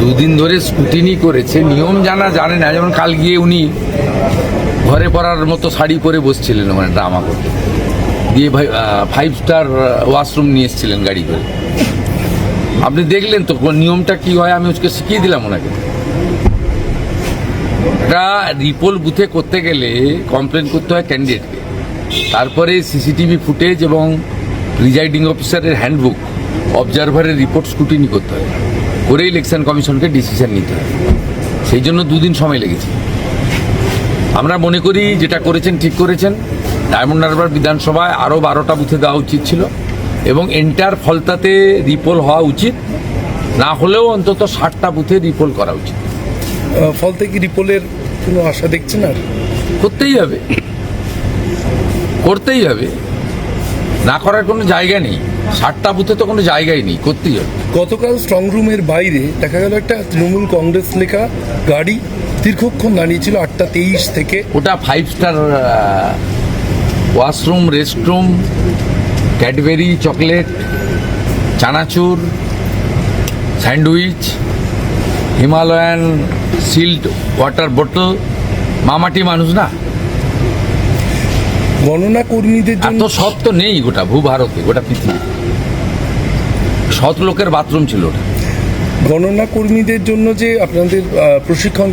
দুদিন ধরে স্কুটিনি করেছে, নিয়ম জানে না। যেমন কাল গিয়ে উনি ঘরে পড়ার মতো শাড়ি পরে বসছিলেন, ওখানে ড্রামা করতে দিয়ে 5 স্টার ওয়াশরুম নিয়ে এসেছিলেন গাড়ি করে। আপনি দেখলেন তো নিয়মটা কি হয়, আমি ওকে শিখিয়ে দিলাম ওনাকে। এটা রিপোল বুথে করতে গেলে কমপ্লেন করতে হয় ক্যান্ডিডেটকে, তারপরে সিসিটিভি ফুটেজ এবং প্রিজাইডিং অফিসারের হ্যান্ডবুক, অবজারভারের রিপোর্ট স্কুটিনি করতে হয়, করে ইলেকশন কমিশনকে ডিসিশন নিতে হয়। সেই জন্য 2 দিন সময় লেগেছে। আমরা মনে করি যেটা করেছেন ঠিক করেছেন। ডায়মন্ড হারবার বিধানসভায় আরও 12টা বুথে দেওয়া উচিত ছিল এবং এন্টার ফলতাতে রিপোল হওয়া উচিত, না হলেও অন্তত 60টা বুথে রিপোল করা উচিত। ফলতে কি রিপোলের কোনো আশা দেখছেন? আর করতেই হবে, করতেই হবে, না করার কোনো জায়গা নেই। 60টা বুথে তো কোনো জায়গাই নেই, করতেই হবে। গতকাল স্ট্রং রুমের বাইরে দেখা গেল একটা তৃণমূল কংগ্রেস লেখা গাড়ি দীর্ঘক্ষণ দাঁড়িয়েছিল 8:23 থেকে। ওটা 5 star washroom, restroom, Cadbury chocolate, চানাচুর, স্যান্ডউইচ, হিমালয়ান সিল্ড ওয়াটার বোতল। মামাটি মানুষ না, গণনা কর্মীদের জন্য এত সৎ তো নেই গোটা ভূভারতে, গোটা পৃথিবী। সৎ লোকের বাথরুম ছিল ওটা। গণনা কর্মীদের জন্য যে আপনাদের প্রশিক্ষণ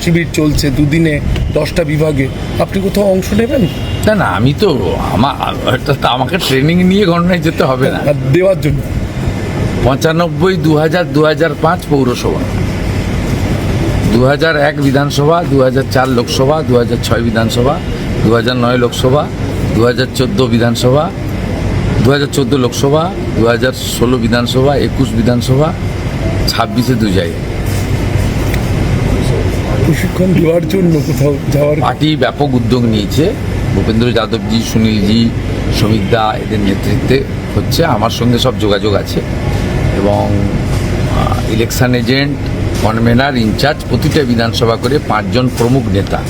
শিবির চলছে 2 দিনে 10টা বিভাগে, আপনি কোথাও অংশ নেবেন? না, আমি তো আমাকে ট্রেনিং নিয়ে গণনায় যেতে হবে না। আর দেওয়ার জন্য 95, 2000, 2005 পৌরসভা, 2001 বিধানসভা, 2004 লোকসভা, 2006 বিধানসভা, 2009 লোকসভা, 2014 বিধানসভা, 2014 লোকসভা, 2016 বিধানসভা, 21 বিধানসভা, 26-এ 2 জায়গায়। প্রশিক্ষণ দেওয়ার জন্য কোথাও যাওয়ার পার্টি ব্যাপক উদ্যোগ নিয়েছে। ভূপেন্দ্র যাদবজি, সুনীলজি, শ্রমিকদা এদের নেতৃত্বে হচ্ছে। আমার সঙ্গে সব যোগাযোগ আছে এবং ইলেকশন এজেন্ট, কনভেনার, ইনচার্জ প্রতিটা বিধানসভা করে 5 জন প্রমুখ নেতা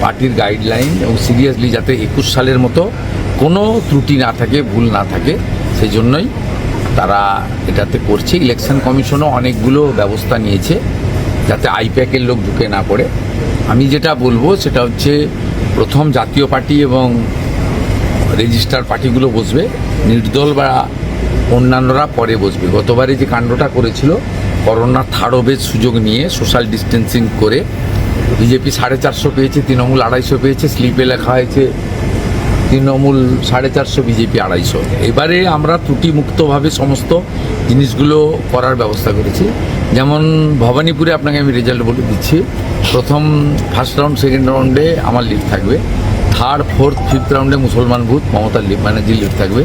পার্টির গাইডলাইন এবং সিরিয়াসলি যাতে 21 সালের মতো কোনো ত্রুটি না থাকে, ভুল না থাকে, সেই জন্যই তারা এটাতে করছে। ইলেকশন কমিশনও অনেকগুলো ব্যবস্থা নিয়েছে যাতে আইপ্যাকের লোক ঢুকে না পড়ে। আমি যেটা বলবো সেটা হচ্ছে, প্রথম জাতীয় পার্টি এবং রেজিস্টার পার্টিগুলো বসবে, নির্দল বা অন্যান্যরা পরে বসবে। গতবারে যে কাণ্ডটা করেছিল, করোনার থার্ড ওয়েভের সুযোগ নিয়ে সোশ্যাল ডিস্টেন্সিং করে বিজেপি 450 পেয়েছে, তৃণমূল 250 পেয়েছে, স্লিপে লেখা হয়েছে তৃণমূল 450, বিজেপি 250। এবারে আমরা ত্রুটিমুক্তভাবে সমস্ত জিনিসগুলো করার ব্যবস্থা করেছি। যেমন ভবানীপুরে আপনাকে আমি রেজাল্ট বলে দিচ্ছি। প্রথম ফার্স্ট রাউন্ড, সেকেন্ড রাউন্ডে আমার লিড থাকবে, 3rd, 4th, 5th রাউন্ডে মুসলমান ভূত মমতার ব্যানার্জি লিড থাকবে,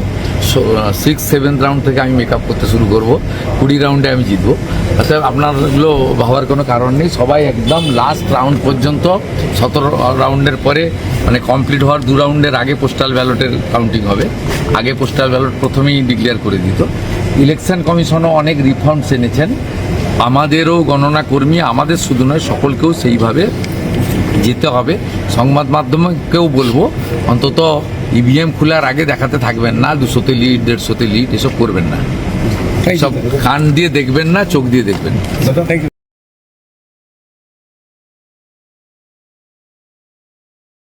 6th, 7th রাউন্ড থেকে আমি মেকআপ করতে শুরু করব, 20 রাউন্ডে আমি জিতবো। অর্থাৎ আপনারগুলো ভাবার কোনো কারণ নেই। সবাই একদম লাস্ট রাউন্ড পর্যন্ত, 17 রাউন্ডের পরে মানে কমপ্লিট হওয়ার 2 রাউন্ডের আগে পোস্টাল ব্যালটের কাউন্টিং হবে। আগে পোস্টাল ব্যালট প্রথমেই ডিক্লেয়ার করে দিত। ইলেকশন কমিশনও অনেক রিফর্মস এনেছেন। আমাদেরও গণনা কর্মী, আমাদের শুধু নয় সকলকেও সেইভাবে যেতে হবে। সংবাদ মাধ্যমকেও বলবো, অন্তত ইভিএম খোলার আগে দেখাতে থাকবেন না 200-তে লিড, 150-তে লিড, এসব করবেন না। সব কান দিয়ে দেখবেন না, চোখ দিয়ে দেখবেন। Thank you.